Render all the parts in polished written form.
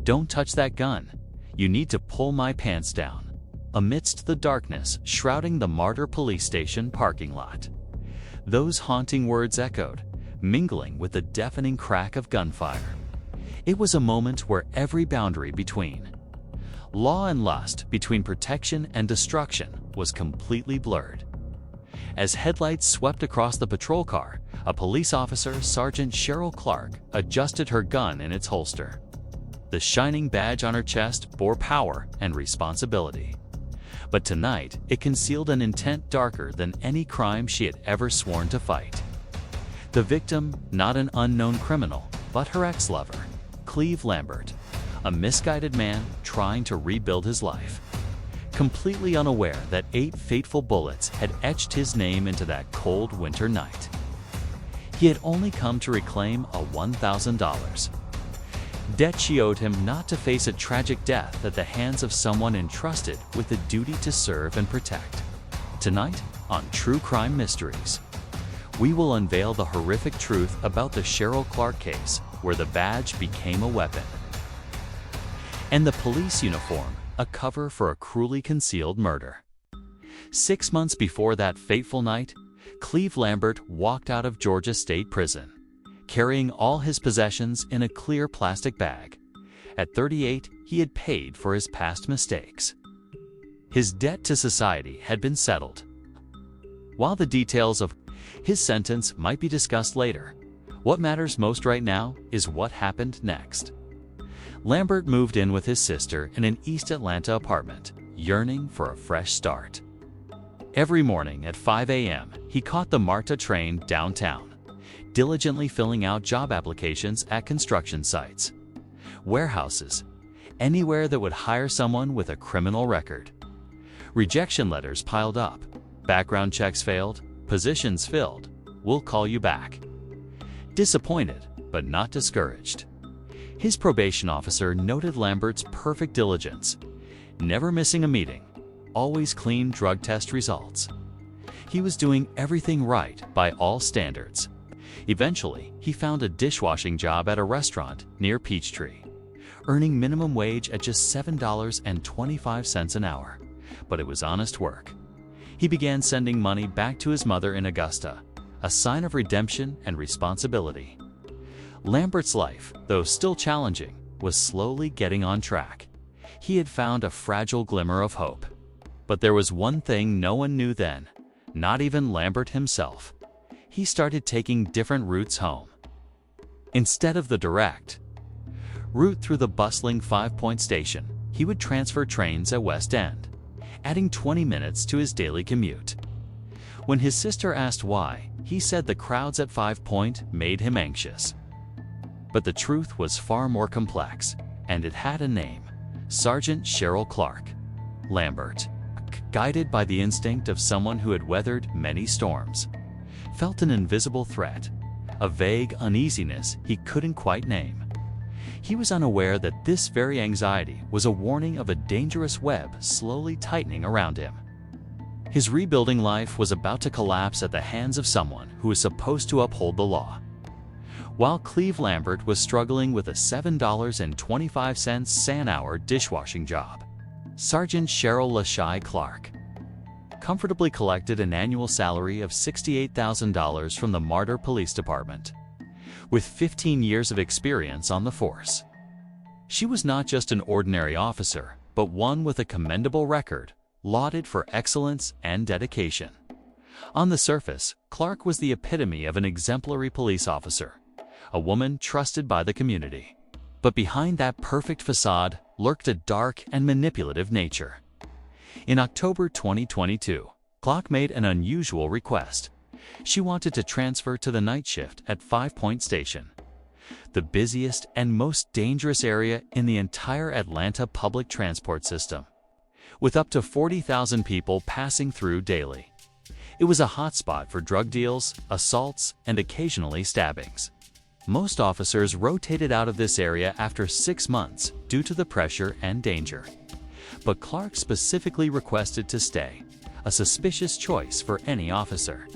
"Don't touch that gun. You need to pull my pants down," amidst the darkness shrouding the Martyr police station parking lot. Those haunting words echoed, mingling with the deafening crack of gunfire. It was a moment where every boundary between law and lust, between protection and destruction, was completely blurred. As headlights swept across the patrol car, a police officer, Sergeant Cheryl Clark, adjusted her gun in its holster. The shining badge on her chest bore power and responsibility. But tonight, it concealed an intent darker than any crime she had ever sworn to fight. The victim, not an unknown criminal, but her ex-lover, Cleve Lambert, a misguided man trying to rebuild his life. Completely unaware that 8 fateful bullets had etched his name into that cold winter night. He had only come to reclaim a $1,000 debt she owed him, not to face a tragic death at the hands of someone entrusted with the duty to serve and protect. Tonight, on True Crime Mysteries, we will unveil the horrific truth about the Cheryl Clark case, where the badge became a weapon, and the police uniform, a cover for a cruelly concealed murder. 6 months before that fateful night, Cleve Lambert walked out of Georgia State Prison, carrying all his possessions in a clear plastic bag. At 38, he had paid for his past mistakes. His debt to society had been settled. While the details of his sentence might be discussed later, what matters most right now is what happened next. Lambert moved in with his sister in an East Atlanta apartment, yearning for a fresh start. Every morning at 5 a.m., he caught the MARTA train downtown, diligently filling out job applications at construction sites, warehouses, anywhere that would hire someone with a criminal record. Rejection letters piled up, background checks failed, positions filled, "We'll call you back." Disappointed, but not discouraged. His probation officer noted Lambert's perfect diligence, never missing a meeting, always clean drug test results. He was doing everything right by all standards. Eventually, he found a dishwashing job at a restaurant near Peachtree, earning minimum wage at just $7.25 an hour. But it was honest work. He began sending money back to his mother in Augusta, a sign of redemption and responsibility. Lambert's life, though still challenging, was slowly getting on track. He had found a fragile glimmer of hope. But there was one thing no one knew then, not even Lambert himself. He started taking different routes home. Instead of the direct route through the bustling 5 Point station, he would transfer trains at West End, adding 20 minutes to his daily commute. When his sister asked why, he said the crowds at 5 Point made him anxious. But the truth was far more complex, and it had a name: Sergeant Cheryl Clark Lambert. Guided by the instinct of someone who had weathered many storms, felt an invisible threat, a vague uneasiness he couldn't quite name. He was unaware that this very anxiety was a warning of a dangerous web slowly tightening around him. His rebuilding life was about to collapse at the hands of someone who was supposed to uphold the law. While Cleve Lambert was struggling with a $7.25 an hour dishwashing job, Sergeant Cheryl Lashai Clark comfortably collected an annual salary of $68,000 from the Martyr Police Department, with 15 years of experience on the force. She was not just an ordinary officer, but one with a commendable record, lauded for excellence and dedication. On the surface, Clark was the epitome of an exemplary police officer, a woman trusted by the community. But behind that perfect facade lurked a dark and manipulative nature. In October 2022, Clark made an unusual request. She wanted to transfer to the night shift at 5 Point Station, the busiest and most dangerous area in the entire Atlanta public transport system, with up to 40,000 people passing through daily. It was a hotspot for drug deals, assaults, and occasionally stabbings. Most officers rotated out of this area after 6 months due to the pressure and danger. But Clark specifically requested to stay, a suspicious choice for any officer.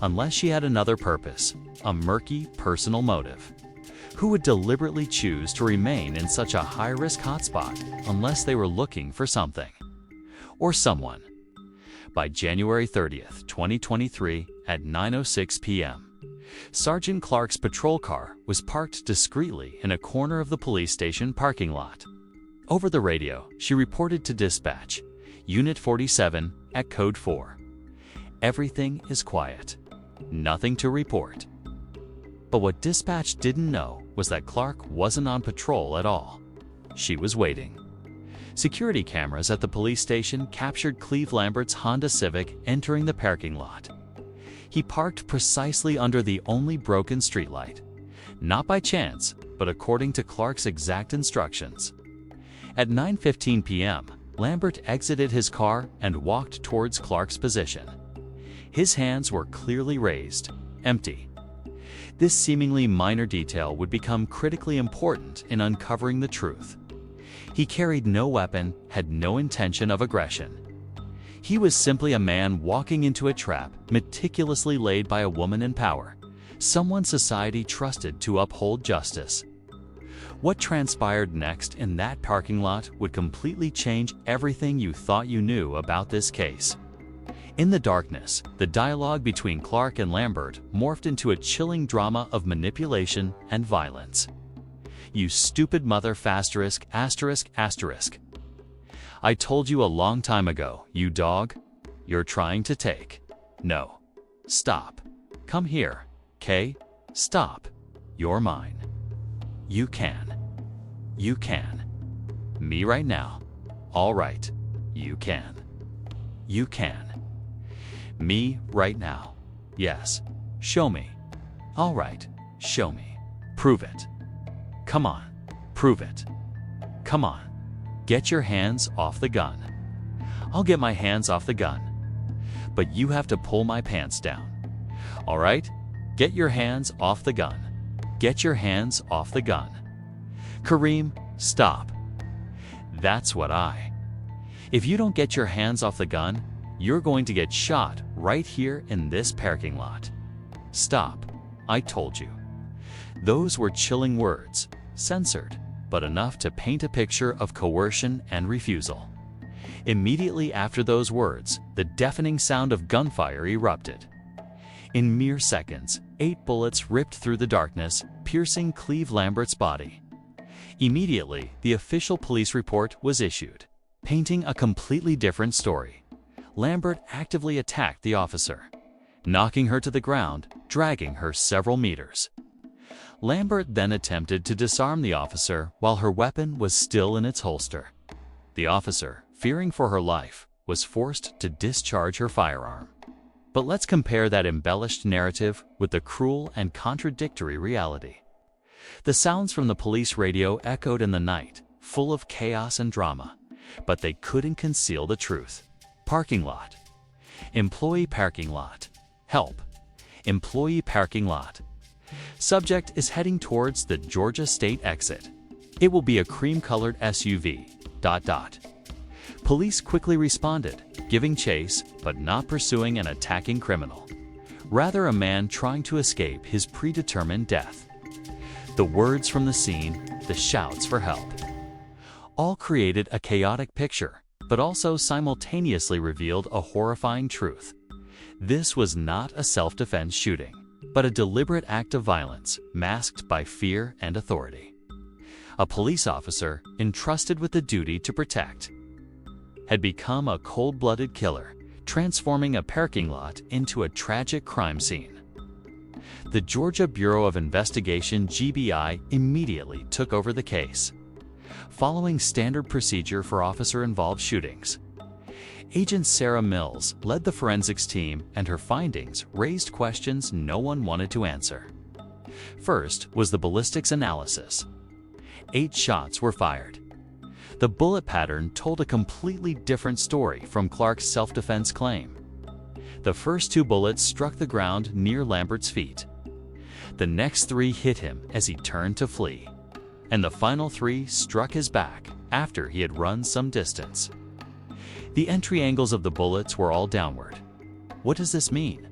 Unless she had another purpose, a murky personal motive. Who would deliberately choose to remain in such a high-risk hotspot unless they were looking for something or someone? By January 30th, 2023 at 9:06 p.m., Sergeant Clark's patrol car was parked discreetly in a corner of the police station parking lot. Over the radio, she reported to dispatch, Unit 47 at Code 4. Everything is quiet. Nothing to report. But what dispatch didn't know was that Clark wasn't on patrol at all. She was waiting. Security cameras at the police station captured Cleve Lambert's Honda Civic entering the parking lot. He parked precisely under the only broken streetlight, not by chance, but according to Clark's exact instructions. At 9:15 p.m., Lambert exited his car and walked towards Clark's position. His hands were clearly raised, empty. This seemingly minor detail would become critically important in uncovering the truth. He carried no weapon, had no intention of aggression. He was simply a man walking into a trap meticulously laid by a woman in power, someone society trusted to uphold justice. What transpired next in that parking lot would completely change everything you thought you knew about this case. In the darkness, the dialogue between Clark and Lambert morphed into a chilling drama of manipulation and violence. "You stupid mother *******. I told you a long time ago, you dog. You're trying to take. No. Stop. Come here, Kay. Stop. You're mine. You can. You can. Me right now. All right. You can. You can. Me right now. Yes. Show me. All right. Show me. Prove it. Come on. Prove it. Come on. Get your hands off the gun. I'll get my hands off the gun. But you have to pull my pants down. All right? Get your hands off the gun. Get your hands off the gun. Kareem, stop. That's what If you don't get your hands off the gun, you're going to get shot right here in this parking lot. Stop. I told you. Those were chilling words, censored, but enough to paint a picture of coercion and refusal. Immediately after those words, the deafening sound of gunfire erupted. In mere seconds, 8 bullets ripped through the darkness, piercing Cleve Lambert's body. Immediately, the official police report was issued, painting a completely different story. Lambert actively attacked the officer, knocking her to the ground, dragging her several meters. Lambert then attempted to disarm the officer while her weapon was still in its holster. The officer, fearing for her life, was forced to discharge her firearm. But let's compare that embellished narrative with the cruel and contradictory reality. The sounds from the police radio echoed in the night, full of chaos and drama, but they couldn't conceal the truth. Parking lot. Employee parking lot. Help. Employee parking lot. Subject is heading towards the Georgia State exit. It will be a cream-colored SUV. Police quickly responded, giving chase but not pursuing an attacking criminal. Rather a man trying to escape his predetermined death. The words from the scene, the shouts for help, all created a chaotic picture, but also simultaneously revealed a horrifying truth. This was not a self-defense shooting, but a deliberate act of violence masked by fear and authority. A police officer, entrusted with the duty to protect, had become a cold-blooded killer, transforming a parking lot into a tragic crime scene. The Georgia Bureau of Investigation (GBI) immediately took over the case. Following standard procedure for officer-involved shootings, Agent Sarah Mills led the forensics team, and her findings raised questions no one wanted to answer. First was the ballistics analysis. 8 shots were fired. The bullet pattern told a completely different story from Clark's self-defense claim. The first 2 bullets struck the ground near Lambert's feet. The next 3 hit him as he turned to flee, and the final 3 struck his back after he had run some distance. The entry angles of the bullets were all downward. What does this mean?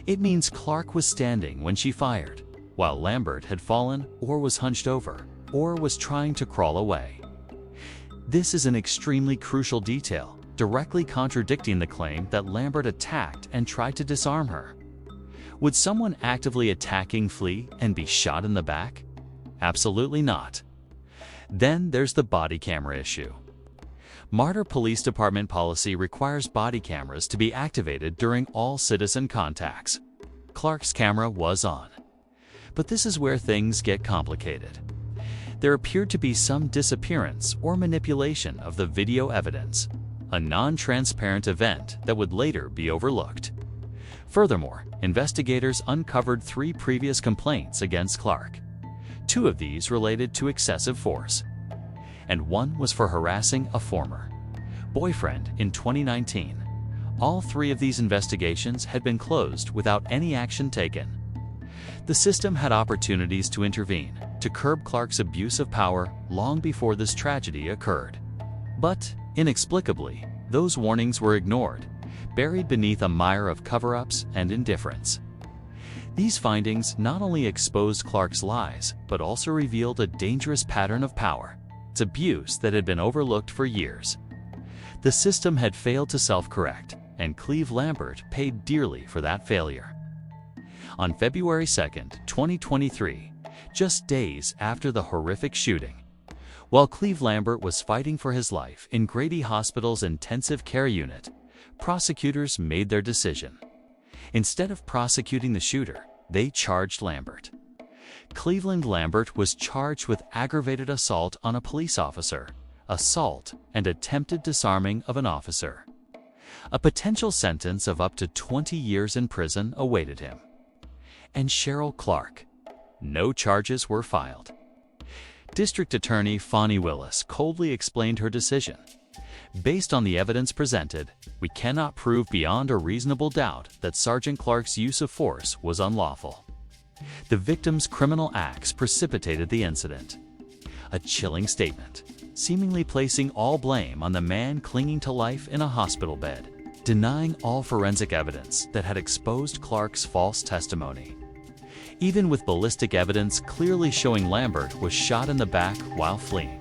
It means Clark was standing when she fired, while Lambert had fallen or was hunched over or was trying to crawl away. This is an extremely crucial detail, directly contradicting the claim that Lambert attacked and tried to disarm her. Would someone actively attacking flee and be shot in the back? Absolutely not. Then there's the body camera issue. Martyr Police Department policy requires body cameras to be activated during all citizen contacts. Clark's camera was on. But this is where things get complicated. There appeared to be some disappearance or manipulation of the video evidence, a non-transparent event that would later be overlooked. Furthermore, investigators uncovered 3 previous complaints against Clark. 2 of these related to excessive force, and 1 was for harassing a former boyfriend in 2019. All 3 of these investigations had been closed without any action taken. The system had opportunities to intervene, to curb Clark's abuse of power long before this tragedy occurred. But, inexplicably, those warnings were ignored, buried beneath a mire of cover-ups and indifference. These findings not only exposed Clark's lies, but also revealed a dangerous pattern of power, its abuse that had been overlooked for years. The system had failed to self-correct, and Cleve Lambert paid dearly for that failure. On February 2, 2023, just days after the horrific shooting, while Cleve Lambert was fighting for his life in Grady Hospital's intensive care unit, prosecutors made their decision. Instead of prosecuting the shooter, they charged Lambert. Cleveland Lambert was charged with aggravated assault on a police officer, assault, and attempted disarming of an officer. A potential sentence of up to 20 years in prison awaited him. And Cheryl Clark. No charges were filed. District Attorney Fonnie Willis coldly explained her decision. Based on the evidence presented, we cannot prove beyond a reasonable doubt that Sergeant Clark's use of force was unlawful. The victim's criminal acts precipitated the incident. A chilling statement, seemingly placing all blame on the man clinging to life in a hospital bed, denying all forensic evidence that had exposed Clark's false testimony. Even with ballistic evidence clearly showing Lambert was shot in the back while fleeing,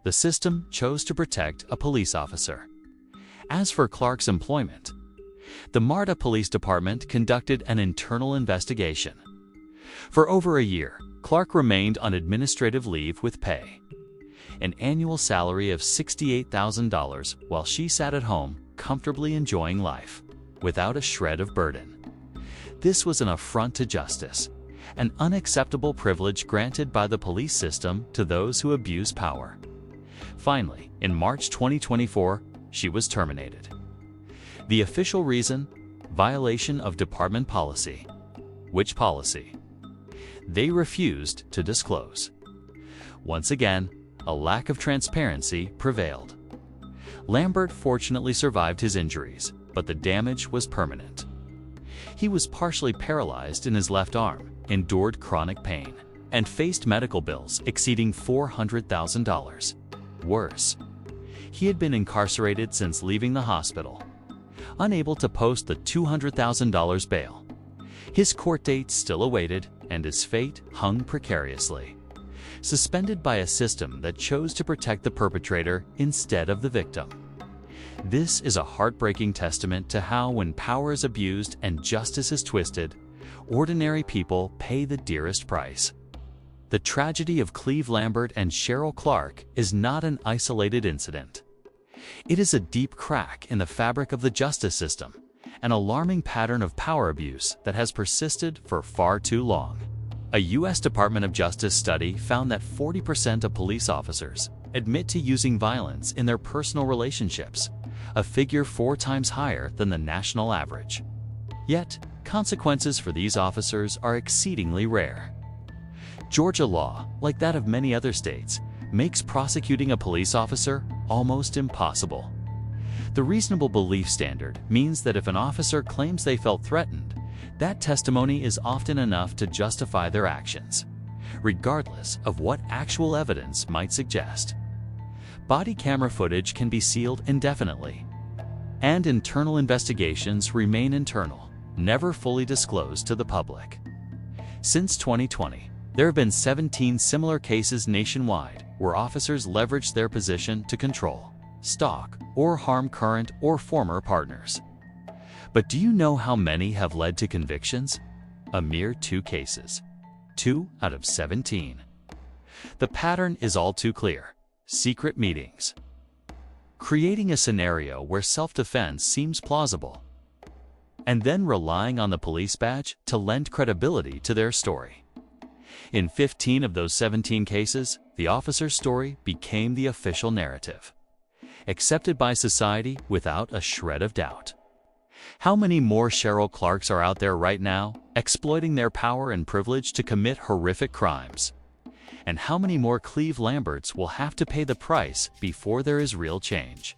the system chose to protect a police officer. As for Clark's employment, the Marta Police Department conducted an internal investigation. For over a year, Clark remained on administrative leave with pay, an annual salary of $68,000, while she sat at home comfortably enjoying life, without a shred of burden. This was an affront to justice, an unacceptable privilege granted by the police system to those who abuse power. Finally, in March 2024, she was terminated. The official reason? Violation of department policy. Which policy? They refused to disclose. Once again, a lack of transparency prevailed. Lambert fortunately survived his injuries, but the damage was permanent. He was partially paralyzed in his left arm, endured chronic pain, and faced medical bills exceeding $400,000. Worse, he had been incarcerated since leaving the hospital, unable to post the $200,000 bail. His court date still awaited, and his fate hung precariously, suspended by a system that chose to protect the perpetrator instead of the victim. This is a heartbreaking testament to how, when power is abused and justice is twisted, ordinary people pay the dearest price. The tragedy of Cleve Lambert and Cheryl Clark is not an isolated incident. It is a deep crack in the fabric of the justice system, an alarming pattern of power abuse that has persisted for far too long. A U.S. Department of Justice study found that 40% of police officers admit to using violence in their personal relationships, a figure 4 times higher than the national average. Yet, consequences for these officers are exceedingly rare. Georgia law, like that of many other states, makes prosecuting a police officer almost impossible. The reasonable belief standard means that if an officer claims they felt threatened, that testimony is often enough to justify their actions, regardless of what actual evidence might suggest. Body camera footage can be sealed indefinitely, and internal investigations remain internal, never fully disclosed to the public. Since 2020, there have been 17 similar cases nationwide where officers leveraged their position to control, stalk, or harm current or former partners. But do you know how many have led to convictions? A mere 2 cases. 2 out of 17. The pattern is all too clear. Secret meetings. Creating a scenario where self-defense seems plausible, and then relying on the police badge to lend credibility to their story. In 15 of those 17 cases, the officer's story became the official narrative, accepted by society without a shred of doubt. How many more Cheryl Clarks are out there right now, exploiting their power and privilege to commit horrific crimes? And how many more Cleve Lamberts will have to pay the price before there is real change?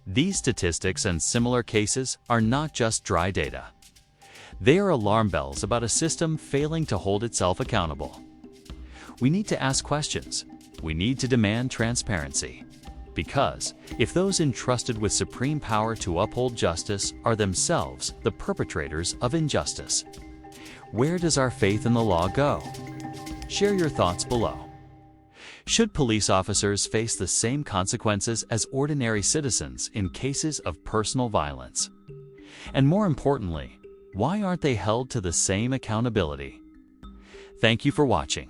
These statistics and similar cases are not just dry data. They are alarm bells about a system failing to hold itself accountable. We need to ask questions. We need to demand transparency. Because if those entrusted with supreme power to uphold justice are themselves the perpetrators of injustice, where does our faith in the law go? Share your thoughts below. Should police officers face the same consequences as ordinary citizens in cases of personal violence? And more importantly, why aren't they held to the same accountability? Thank you for watching.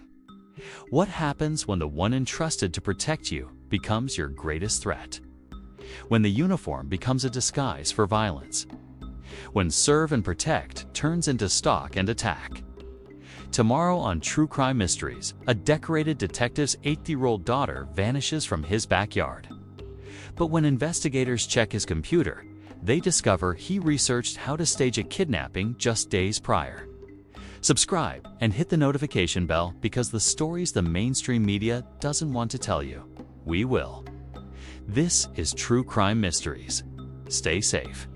What happens when the one entrusted to protect you becomes your greatest threat? When the uniform becomes a disguise for violence? When serve and protect turns into stalk and attack? Tomorrow on True Crime Mysteries, a decorated detective's 8-year-old daughter vanishes from his backyard. But when investigators check his computer, they discover he researched how to stage a kidnapping just days prior. Subscribe and hit the notification bell because the stories the mainstream media doesn't want to tell you, we will. This is True Crime Mysteries. Stay safe.